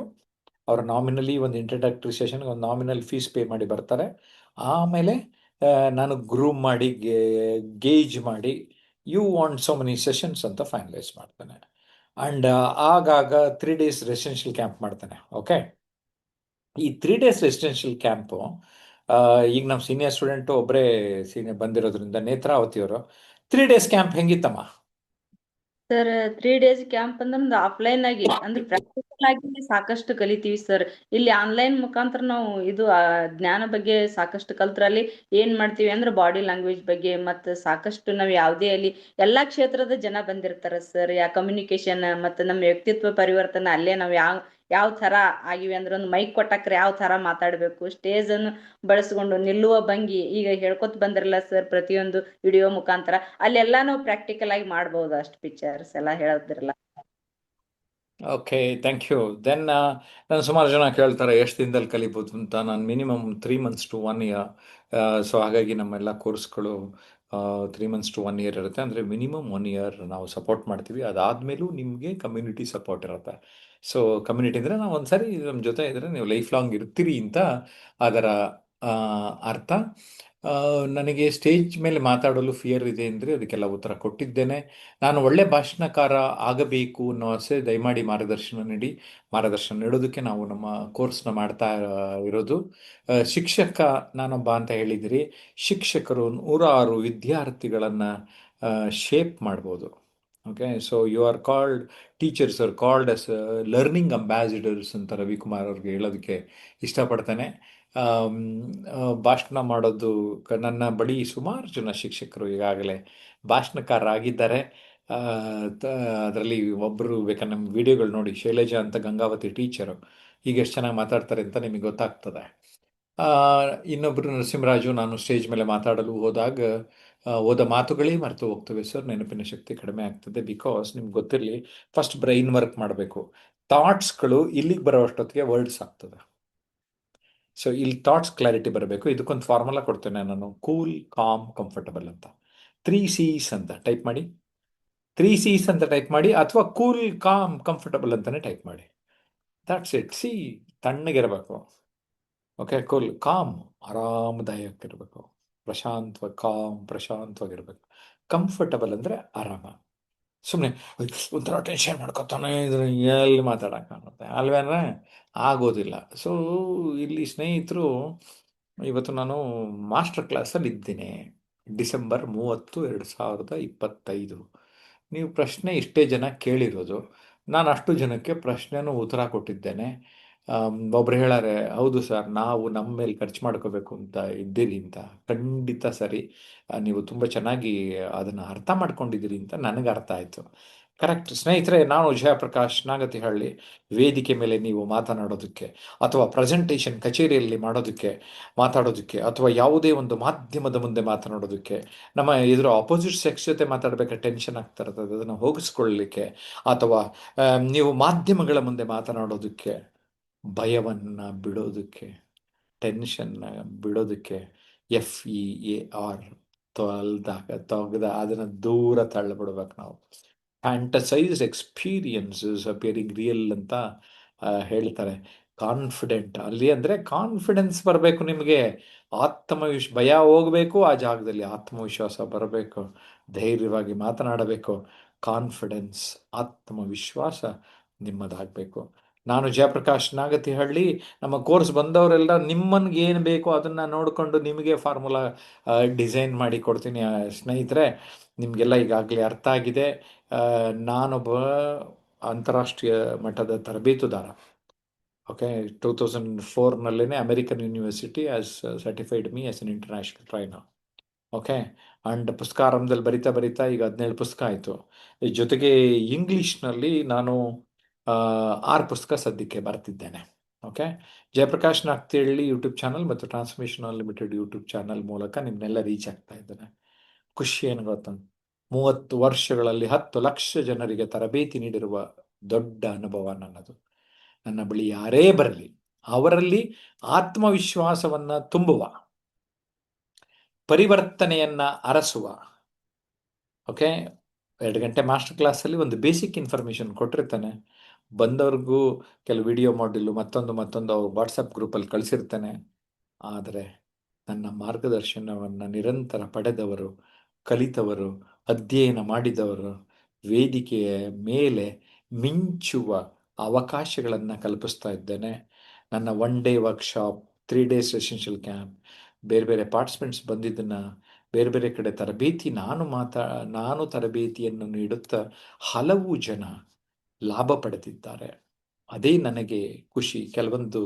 ಅವ್ರ ನಾಮಿನಲಿ ಒಂದು ಇಂಟ್ರಡಕ್ಟರಿ ಸೆಷನ್ಗೆ ಒಂದು ನಾಮಿನಲ್ ಫೀಸ್ ಪೇ ಮಾಡಿ ಬರ್ತಾರೆ. ಆಮೇಲೆ ನಾನು ಗ್ರೂಮ್ ಮಾಡಿ ಗೇಜ್ ಮಾಡಿ you want so many sessions ಅಂತ ಫೈನಲೈಸ್ ಮಾಡ್ತಾನೆ. ಆ್ಯಂಡ್ ಆಗಾಗ 3 days ರೆಸಿಡೆನ್ಷಿಯಲ್ ಕ್ಯಾಂಪ್ ಮಾಡ್ತಾನೆ. ಓಕೆ, ಈ 3 days ರೆಸಿಡೆನ್ಷಿಯಲ್ ಕ್ಯಾಂಪು ಈಗ ನಮ್ಮ ಸೀನಿಯರ್ ಸ್ಟೂಡೆಂಟು ಒಬ್ಬರೇ ಸೀನಿಯರ್ ಬಂದಿರೋದ್ರಿಂದ, ನೇತ್ರಾವತಿಯವರು 3 days ಕ್ಯಾಂಪ್ ಹೆಂಗಿತ್ತಮ್ಮ? ಸರ್ 3 days ಕ್ಯಾಂಪ್ ಅಂದ್ರೆ ನಮ್ದು ಆಫ್ಲೈನ್ ಆಗಿ ಅಂದ್ರೆ ಪ್ರಾಕ್ಟಿಕಲ್ ಆಗಿ ಸಾಕಷ್ಟು ಕಲಿತೀವಿ ಸರ್. ಇಲ್ಲಿ ಆನ್ಲೈನ್ ಮುಖಾಂತರ ನಾವು ಇದು ಜ್ಞಾನ ಬಗ್ಗೆ ಸಾಕಷ್ಟು ಕಲ್ತ್ರಲ್ಲಿ ಏನ್ ಮಾಡ್ತೀವಿ ಅಂದ್ರೆ ಬಾಡಿ ಲ್ಯಾಂಗ್ವೇಜ್ ಬಗ್ಗೆ ಮತ್ತೆ ಸಾಕಷ್ಟು ನಾವು ಯಾವುದೇ ಅಲ್ಲಿ ಎಲ್ಲಾ ಕ್ಷೇತ್ರದ ಜನ ಬಂದಿರ್ತಾರೆ ಸರ್. ಕಮ್ಯುನಿಕೇಶನ್ ಮತ್ತೆ ನಮ್ಮ ವ್ಯಕ್ತಿತ್ವ ಪರಿವರ್ತನೆ ಅಲ್ಲೇ ನಾವು ಯಾವ ತರ ಆಗಿವಿ ಅಂದ್ರೆ ಒಂದು ಮೈಕ್ ಕೊಟ್ಟಾಕ್ರೆ ಯಾವ ತರ ಮಾತಾಡ್ಬೇಕು, ಸ್ಟೇಜ್ ಅನ್ನು ಬಳಸ್ಕೊಂಡು ನಿಲ್ಲುವ ಭಂಗಿ ಈಗ ಹೇಳ್ಕೊತ ಬಂದಿರಲ್ಲ ಸರ್ ಪ್ರತಿಯೊಂದು ವಿಡಿಯೋ ಮುಖಾಂತರ, ಅಲ್ಲೆಲ್ಲಾ ನಾವು ಪ್ರಾಕ್ಟಿಕಲ್ ಆಗಿ ಮಾಡ್ಬೋದು. ಅಷ್ಟು ಪಿಕ್ಚರ್ಸ್ ಎಲ್ಲ ಹೇಳಿದ್ರಲ್ಲ. Okay, thank you. ದೆನ್ ನಾನು ಸುಮಾರು ಜನ ಕೇಳ್ತಾರೆ ಎಷ್ಟು ದಿನದಲ್ಲಿ ಕಲಿಬೋದು ಅಂತ. ನಾನು minimum 3 months to 1 year. So ಹಾಗಾಗಿ ನಮ್ಮೆಲ್ಲ ಕೋರ್ಸ್ಗಳು 3 months to 1 year ಇರುತ್ತೆ. ಅಂದರೆ ಮಿನಿಮಮ್ 1 year ನಾವು ಸಪೋರ್ಟ್ ಮಾಡ್ತೀವಿ. ಅದಾದಮೇಲೂ ನಿಮಗೆ ಕಮ್ಯುನಿಟಿ ಸಪೋರ್ಟ್ ಇರುತ್ತೆ. ಸೊ ಕಮ್ಯುನಿಟಿ ಅಂದರೆ ನಾವು ಒಂದ್ಸರಿ ನಮ್ಮ ಜೊತೆ ಇದ್ದರೆ ನೀವು ಲೈಫ್ ಲಾಂಗ್ ಇರ್ತೀರಿ ಅಂತ ಅದರ ಅರ್ಥ. ನನಗೆ ಸ್ಟೇಜ್ ಮೇಲೆ ಮಾತಾಡಲು ಫಿಯರ್ ಇದೆ ಅಂದರೆ ಅದಕ್ಕೆಲ್ಲ ಉತ್ತರ ಕೊಟ್ಟಿದ್ದೇನೆ. ನಾನು ಒಳ್ಳೆ ಭಾಷಣಕಾರ ಆಗಬೇಕು ಅನ್ನೋ ಆಸೆ, ದಯಮಾಡಿ ಮಾರ್ಗದರ್ಶನ ನೀಡಿ. ಮಾರ್ಗದರ್ಶನ ನೀಡೋದಕ್ಕೆ ನಾವು ನಮ್ಮ ಕೋರ್ಸ್ನ ಮಾಡ್ತಾ ಇರೋದು. ಶಿಕ್ಷಕ ನಾನೊಬ್ಬ ಅಂತ ಹೇಳಿದಿರಿ. ಶಿಕ್ಷಕರು 106 ವಿದ್ಯಾರ್ಥಿಗಳನ್ನು ಶೇಪ್ ಮಾಡ್ಬೋದು. Okay, so you are called, teachers are called as learning ambassadors ಅಂತ ರವಿಕುಮಾರ್ ಅವ್ರಿಗೆ ಹೇಳೋದಕ್ಕೆ ಇಷ್ಟಪಡ್ತೇನೆ. ಭಾಷಣ ಮಾಡೋದು ನನ್ನ ಬಳಿ ಸುಮಾರು ಜನ ಶಿಕ್ಷಕರು ಈಗಾಗಲೇ ಭಾಷಣಕಾರರಾಗಿದ್ದಾರೆ. ಅದರಲ್ಲಿ ಒಬ್ಬರು ಬೇಕಾದ್ರೆ ನಮ್ಮ ವಿಡಿಯೋಗಳು ನೋಡಿ, ಶೈಲಜಾ ಅಂತ ಗಂಗಾವತಿ ಟೀಚರು, ಈಗ ಎಷ್ಟು ಚೆನ್ನಾಗಿ ಮಾತಾಡ್ತಾರೆ ಅಂತ ನಿಮಗೆ ಗೊತ್ತಾಗ್ತದೆ. ಇನ್ನೊಬ್ಬರು ನರಸಿಂಹರಾಜು, ನಾನು ಸ್ಟೇಜ್ ಮೇಲೆ ಮಾತಾಡಲು ಹೋದಾಗ ಓದ ಮಾತುಗಳೇ ಮರೆತು ಹೋಗ್ತವೆ ಸರ್, ನೆನಪಿನ ಶಕ್ತಿ ಕಡಿಮೆ ಆಗ್ತದೆ. ಬಿಕಾಸ್ ನಿಮ್ಗೆ ಗೊತ್ತಿರಲಿ, ಫಸ್ಟ್ ಬ್ರೈನ್ ವರ್ಕ್ ಮಾಡಬೇಕು. ಥಾಟ್ಸ್ಗಳು ಇಲ್ಲಿಗೆ ಬರೋ ಅಷ್ಟೊತ್ತಿಗೆ ವರ್ಡ್ಸ್ ಆಗ್ತದೆ. ಸೊ ಇಲ್ಲಿ ಥಾಟ್ಸ್ ಕ್ಲಾರಿಟಿ ಬರಬೇಕು. ಇದಕ್ಕೊಂದು ಫಾರ್ಮುಲಾ ಕೊಡ್ತೇನೆ ನಾನು, ಕೂಲ್, ಕಾಮ್, ಕಂಫರ್ಟಬಲ್ ಅಂತ. 3 C's ಅಂತ ಟೈಪ್ ಮಾಡಿ. 3 C's ಅಂತ ಟೈಪ್ ಮಾಡಿ, ಅಥವಾ ಕೂಲ್, ಕಾಮ್, ಕಂಫರ್ಟಬಲ್ ಅಂತಾನೆ ಟೈಪ್ ಮಾಡಿ. That's it. ಸಿ, ತಣ್ಣಗಿರಬೇಕು. ಓಕೆ, ಕೂಲ್, ಕಾಮ್, ಆರಾಮದಾಯಕ ಪ್ರಶಾಂತವಾಗಿರ್ಬೇಕು. ಕಂಫರ್ಟಬಲ್ ಅಂದರೆ ಆರಾಮ. ಸುಮ್ಮನೆ ಒಂಥರ ಟೆನ್ಷನ್ ಮಾಡ್ಕೊತಾನೆ ಇದ್ರೆ ಎಲ್ಲಿ ಮಾತಾಡೋಕ್ಕಾಗುತ್ತೆ ಅಲ್ವೇನ? ಆಗೋದಿಲ್ಲ. ಸೊ ಇಲ್ಲಿ ಸ್ನೇಹಿತರು, ಇವತ್ತು ನಾನು ಮಾಸ್ಟರ್ ಕ್ಲಾಸಲ್ಲಿ ಇದ್ದೀನಿ. December 30, 2025. ನೀವು ಪ್ರಶ್ನೆ ಇಷ್ಟೇ ಜನ ಕೇಳಿರೋದು, ನಾನು ಅಷ್ಟು ಜನಕ್ಕೆ ಪ್ರಶ್ನೆನೂ ಉತ್ತರ ಕೊಟ್ಟಿದ್ದೇನೆ. ಒಬ್ರು ಹೇಳಾರೆ, ಹೌದು ಸರ್, ನಾವು ನಮ್ಮ ಮೇಲೆ ಖರ್ಚು ಮಾಡ್ಕೋಬೇಕು ಅಂತ ಇದ್ದೀರಿ ಅಂತ. ಖಂಡಿತ ಸರಿ, ನೀವು ತುಂಬ ಚೆನ್ನಾಗಿ ಅದನ್ನು ಅರ್ಥ ಮಾಡ್ಕೊಂಡಿದ್ದೀರಿ ಅಂತ ನನಗೆ ಅರ್ಥ ಆಯಿತು. ಕರೆಕ್ಟ್ ಸ್ನೇಹಿತರೆ. ನಾನು ಜಯಪ್ರಕಾಶ್ ನಾಗತಿಹಳ್ಳಿ. ವೇದಿಕೆ ಮೇಲೆ ನೀವು ಮಾತನಾಡೋದಕ್ಕೆ, ಅಥವಾ ಪ್ರೆಸೆಂಟೇಷನ್ ಕಚೇರಿಯಲ್ಲಿ ಮಾತಾಡೋದಕ್ಕೆ, ಅಥವಾ ಯಾವುದೇ ಒಂದು ಮಾಧ್ಯಮದ ಮುಂದೆ ಮಾತನಾಡೋದಕ್ಕೆ, ನಮ್ಮ ಎದುರು ಆಪೋಸಿಟ್ ಸೆಕ್ಸ್ ಜೊತೆ ಮಾತಾಡಬೇಕಾದ್ರೆ ಟೆನ್ಷನ್ ಆಗ್ತಾ ಇರ್ತದೆ, ಅದನ್ನು ಹೋಗಿಸ್ಕೊಳ್ಳಲಿಕ್ಕೆ, ಅಥವಾ ನೀವು ಮಾಧ್ಯಮಗಳ ಮುಂದೆ ಮಾತನಾಡೋದಕ್ಕೆ ಭಯವನ್ನು ಬಿಡೋದಕ್ಕೆ, ಟೆನ್ಷನ್ನ ಬಿಡೋದಕ್ಕೆ, FEAR ತೆಗೆದ ಅದನ್ನು ದೂರ ತಳ್ಳಬಿಡ್ಬೇಕು ನಾವು. ಫ್ಯಾಂಟಸೈಸ್ಡ್ ಎಕ್ಸ್ಪೀರಿಯನ್ಸಸ್ ಅಪಿಯರಿಂಗ್ ರಿಯಲ್ ಅಂತ ಹೇಳ್ತಾರೆ. ಕಾನ್ಫಿಡೆಂಟ್ ಅಲ್ಲಿ ಅಂದರೆ ಕಾನ್ಫಿಡೆನ್ಸ್ ಬರಬೇಕು ನಿಮಗೆ. ಭಯ ಹೋಗಬೇಕು, ಆ ಜಾಗದಲ್ಲಿ ಆತ್ಮವಿಶ್ವಾಸ ಬರಬೇಕು, ಧೈರ್ಯವಾಗಿ ಮಾತನಾಡಬೇಕು. ಕಾನ್ಫಿಡೆನ್ಸ್, ಆತ್ಮವಿಶ್ವಾಸ ನಿಮ್ಮದಾಗಬೇಕು. ನಾನು ಜಯಪ್ರಕಾಶ್ ನಾಗತಿಹಳ್ಳಿ. ನಮ್ಮ ಕೋರ್ಸ್ ಬಂದವರೆಲ್ಲ ನಿಮ್ಮನ್ಗೆ ಏನು ಬೇಕೋ ಅದನ್ನು ನೋಡಿಕೊಂಡು ನಿಮಗೆ ಫಾರ್ಮುಲಾ ಡಿಸೈನ್ ಮಾಡಿ ಕೊಡ್ತೀನಿ ಸ್ನೇಹಿತರೆ. ನಿಮಗೆಲ್ಲ ಈಗಾಗಲೇ ಅರ್ಥ ಆಗಿದೆ. ನಾನೊಬ್ಬ ಅಂತಾರಾಷ್ಟ್ರೀಯ ಮಟ್ಟದ ತರಬೇತುದಾರ. Okay, 2004 American university as certified me as an international trainer. Okay, and ಪುಸ್ತಕಾರಂಭದಲ್ಲಿ ಬರಿತಾ ಈಗ 17 ಪುಸ್ತಕ ಆಯಿತು. ಜೊತೆಗೆ ಇಂಗ್ಲೀಷ್ನಲ್ಲಿ ನಾನು 6 ಪುಸ್ತಕ ಸದ್ಯಕ್ಕೆ ಬರ್ತಿದ್ದೇನೆ. Okay, Jayaprakash Nagathihalli YouTube channel ಮತ್ತು ಟ್ರಾನ್ಸ್ಮಿಷನ್ ಅನ್ಲಿಮಿಟೆಡ್ ಯೂಟ್ಯೂಬ್ ಚಾನಲ್ ಮೂಲಕ ನಿಮ್ಮನ್ನೆಲ್ಲ ರೀಚ್ ಆಗ್ತಾ ಇದ್ದೇನೆ. ಖುಷಿ ಏನು ಗೊತ್ತ, 30 ವರ್ಷಗಳಲ್ಲಿ 10 ಲಕ್ಷ ಜನರಿಗೆ ತರಬೇತಿ ನೀಡಿರುವ ದೊಡ್ಡ ಅನುಭವ ನನ್ನದು. ನನ್ನ ಬಳಿ ಯಾರೇ ಬರಲಿ ಅವರಲ್ಲಿ ಆತ್ಮವಿಶ್ವಾಸವನ್ನ ತುಂಬುವ, ಪರಿವರ್ತನೆಯನ್ನ ಅರಸುವ, ಓಕೆ, 2 ಗಂಟೆ ಮಾಸ್ಟರ್ ಕ್ಲಾಸಲ್ಲಿ ಒಂದು ಬೇಸಿಕ್ ಇನ್ಫಾರ್ಮೇಷನ್ ಕೊಟ್ಟಿರ್ತಾನೆ. ಬಂದವ್ರಿಗೂ ಕೆಲವು ವಿಡಿಯೋ ಮಾಡ್ಯೂಲು ಮತ್ತೊಂದು ಅವ್ರು ವಾಟ್ಸಪ್ ಗ್ರೂಪಲ್ಲಿ ಕಳಿಸಿರ್ತಾನೆ. ಆದರೆ ನನ್ನ ಮಾರ್ಗದರ್ಶನವನ್ನು ನಿರಂತರ ಪಡೆದವರು, ಕಲಿತವರು, ಅಧ್ಯಯನ ಮಾಡಿದವರು ವೇದಿಕೆಯ ಮೇಲೆ ಮಿಂಚುವ ಅವಕಾಶಗಳನ್ನು ಕಲ್ಪಿಸ್ತಾ ಇದ್ದೇನೆ. ನನ್ನ 1 day workshop, 3 days residential camp, ಬೇರೆ ಬೇರೆ ಪಾರ್ಟಿಸಿಪೆಂಟ್ಸ್ ಬಂದಿದ್ದನ್ನು ಬೇರೆ ಬೇರೆ ಕಡೆ ತರಬೇತಿ ನಾನು ತರಬೇತಿಯನ್ನು ನೀಡುತ್ತಾ ಹಲವು ಜನ ಲಾಭ ಪಡೆದಿದ್ದಾರೆ. ಅದೇ ನನಗೆ ಖುಷಿ. ಕೆಲವೊಂದು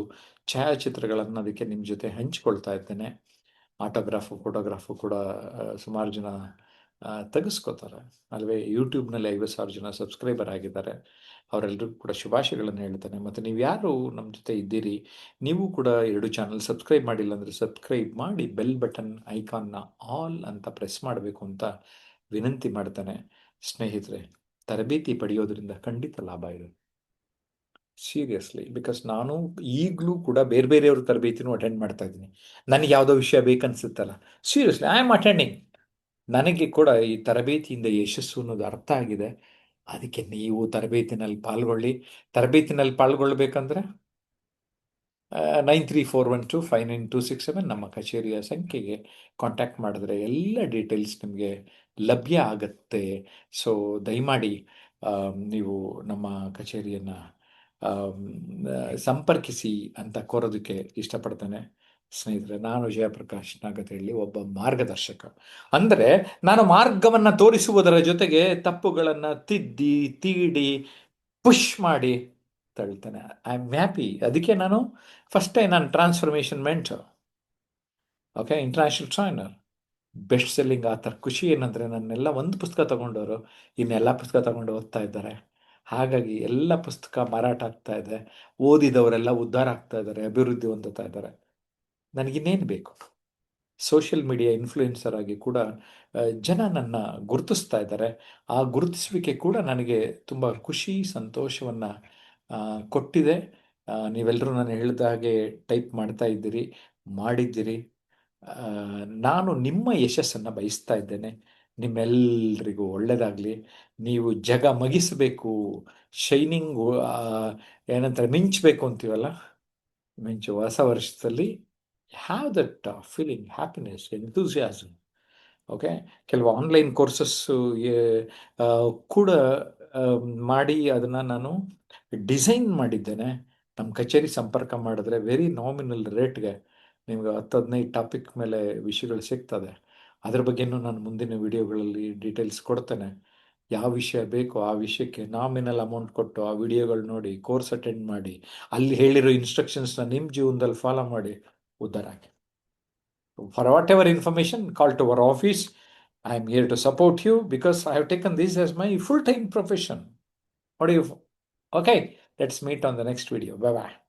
ಛಾಯಾಚಿತ್ರಗಳನ್ನು ಅದಕ್ಕೆ ನಿಮ್ಮ ಜೊತೆ ಹಂಚಿಕೊಳ್ತಾ ಇದ್ದೇನೆ. ಆಟೋಗ್ರಾಫು, ಫೋಟೋಗ್ರಾಫು ಕೂಡ ಸುಮಾರು ಜನ ತೆಗೆಸ್ಕೋತಾರೆ ಅಲ್ವೇ. ಯೂಟ್ಯೂಬ್ನಲ್ಲಿ 50,000 ಜನ ಸಬ್ಸ್ಕ್ರೈಬರ್ ಆಗಿದ್ದಾರೆ. ಅವರೆಲ್ಲರಿಗೂ ಕೂಡ ಶುಭಾಶಯಗಳನ್ನು ಹೇಳ್ತಾನೆ. ಮತ್ತು ನೀವು ಯಾರು ನಮ್ಮ ಜೊತೆ ಇದ್ದೀರಿ, ನೀವು ಕೂಡ 2 ಚಾನಲ್ ಸಬ್ಸ್ಕ್ರೈಬ್ ಮಾಡಿಲ್ಲ ಅಂದರೆ ಸಬ್ಸ್ಕ್ರೈಬ್ ಮಾಡಿ ಬೆಲ್ ಬಟನ್ ಐಕಾನ್ನ ಆಲ್ ಅಂತ ಪ್ರೆಸ್ ಮಾಡಬೇಕು ಅಂತ ವಿನಂತಿ ಮಾಡ್ತಾನೆ. ಸ್ನೇಹಿತರೆ, ತರಬೇತಿ ಪಡೆಯೋದ್ರಿಂದ ಖಂಡಿತ ಲಾಭ ಇದೆ, ಸೀರಿಯಸ್ಲಿ. ಬಿಕಾಸ್ ನಾನು ಈಗಲೂ ಕೂಡ ಬೇರೆ ಬೇರೆಯವ್ರ ತರಬೇತಿನೂ ಅಟೆಂಡ್ ಮಾಡ್ತಾ ಇದ್ದೀನಿ. ನನಗೆ ಯಾವುದೋ ವಿಷಯ ಬೇಕನ್ಸುತ್ತಲ್ಲ, ಸೀರಿಯಸ್ಲಿ ಐ ಆಮ್ ಅಟೆಂಡಿಂಗ್. ನನಗೆ ಕೂಡ ಈ ತರಬೇತಿಯಿಂದ ಯಶಸ್ಸು ಅನ್ನೋದು ಅರ್ಥ ಆಗಿದೆ. ಅದಕ್ಕೆ ನೀವು ತರಬೇತಿನಲ್ಲಿ ಪಾಲ್ಗೊಳ್ಳಿ. ತರಬೇತಿನಲ್ಲಿ ಪಾಲ್ಗೊಳ್ಬೇಕಂದ್ರೆ 9341259267 ನಮ್ಮ ಕಚೇರಿಯ ಸಂಖ್ಯೆಗೆ ಕಾಂಟ್ಯಾಕ್ಟ್ ಮಾಡಿದ್ರೆ ಎಲ್ಲ ಡೀಟೇಲ್ಸ್ ನಿಮಗೆ ಲಭ್ಯ ಆಗುತ್ತೆ. ಸೊ ದಯಮಾಡಿ ನೀವು ನಮ್ಮ ಕಚೇರಿಯನ್ನು ಸಂಪರ್ಕಿಸಿ ಅಂತ ಕೋರೋದಕ್ಕೆ ಇಷ್ಟಪಡ್ತೇನೆ. ಸ್ನೇಹಿತರೆ, ನಾನು ಜಯಪ್ರಕಾಶ್ ನಾಗತಿಹಳ್ಳಿ, ಒಬ್ಬ ಮಾರ್ಗದರ್ಶಕ. ಅಂದರೆ ನಾನು ಮಾರ್ಗವನ್ನು ತೋರಿಸುವುದರ ಜೊತೆಗೆ ತಪ್ಪುಗಳನ್ನು ತಿದ್ದಿ ತೀಡಿ ಪುಷ್ ಮಾಡಿ ತಳ್ತಾನೆ. I am happy. ಅದಕ್ಕೆ ನಾನು ಫಸ್ಟ್ ಟೈಮ್ ನಾನು transformation mentor, okay, international trainer, best selling author. ಖುಷಿ ಏನಂದರೆ ನನ್ನೆಲ್ಲ ಒಂದು ಪುಸ್ತಕ ತಗೊಂಡವರು ಇನ್ನೆಲ್ಲ ಪುಸ್ತಕ ತಗೊಂಡು ಓದ್ತಾ ಇದ್ದಾರೆ. ಹಾಗಾಗಿ ಎಲ್ಲ ಪುಸ್ತಕ ಮಾರಾಟ ಆಗ್ತಾ ಇದೆ, ಓದಿದವರೆಲ್ಲ ಉದ್ಧಾರ ಆಗ್ತಾ ಇದ್ದಾರೆ, ಅಭಿವೃದ್ಧಿ ಹೊಂದುತ್ತಾ ಇದ್ದಾರೆ. ನನಗಿನ್ನೇನು ಬೇಕು? ಸೋಷಿಯಲ್ ಮೀಡಿಯಾ ಇನ್ಫ್ಲೂಯೆನ್ಸರ್ ಆಗಿ ಕೂಡ ಜನ ನನ್ನ ಗುರುತಿಸ್ತಾ ಇದ್ದಾರೆ. ಆ ಗುರುತಿಸುವಿಕೆ ಕೂಡ ನನಗೆ ತುಂಬ ಖುಷಿ, ಸಂತೋಷವನ್ನು ಕೊಟ್ಟಿದೆ. ನೀವೆಲ್ಲರೂ ನಾನು ಹೇಳಿದ ಹಾಗೆ ಟೈಪ್ ಮಾಡ್ತಾ ಇದ್ದೀರಿ, ಮಾಡಿದ್ದೀರಿ. ನಾನು ನಿಮ್ಮ ಯಶಸ್ಸನ್ನು ಬಯಸ್ತಾ ಇದ್ದೇನೆ. ನಿಮ್ಮೆಲ್ಲರಿಗೂ ಒಳ್ಳೆಯದಾಗಲಿ. ನೀವು ಜಗ ಮಗಿಸಬೇಕು, ಶೈನಿಂಗ್ ಏನಂತಾರೆ, ಮಿಂಚಬೇಕು ಅಂತೀವಲ್ಲ, ಮಿಂಚು ಹೊಸ ವರ್ಷದಲ್ಲಿ have that feeling, happiness, enthusiasm. Okay, ಕೆಲವು ಆನ್ಲೈನ್ ಕೋರ್ಸಸ್ಸು ಕೂಡ ಮಾಡಿ ಅದನ್ನು ನಾನು ಡಿಸೈನ್ ಮಾಡಿದ್ದೇನೆ. ನಮ್ಮ ಕಚೇರಿ ಸಂಪರ್ಕ ಮಾಡಿದ್ರೆ ವೆರಿ ನಾಮಿನಲ್ ರೇಟ್ಗೆ ನಿಮ್ಗೆ 10-15 ಟಾಪಿಕ್ ಮೇಲೆ ವಿಷಯಗಳು ಸಿಗ್ತದೆ. ಅದ್ರ ಬಗ್ಗೆನೂ ನಾನು ಮುಂದಿನ ವಿಡಿಯೋಗಳಲ್ಲಿ ಡೀಟೇಲ್ಸ್ ಕೊಡ್ತೇನೆ. ಯಾವ ವಿಷಯ ಬೇಕೋ ಆ ವಿಷಯಕ್ಕೆ ನಾಮಿನಲ್ ಅಮೌಂಟ್ ಕೊಟ್ಟು ಆ ವಿಡಿಯೋಗಳು ನೋಡಿ, ಕೋರ್ಸ್ ಅಟೆಂಡ್ ಮಾಡಿ, ಅಲ್ಲಿ ಹೇಳಿರೋ ಇನ್ಸ್ಟ್ರಕ್ಷನ್ಸ್ನ ನಿಮ್ಮ ಜೀವನದಲ್ಲಿ ಫಾಲೋ ಮಾಡಿ ಉದ್ಧಾರ ಆಗಿ. For whatever information, call to our office. I am here to support you because I have taken this as my full-time profession. What do you? Okay, let's meet on the next video. Bye-bye.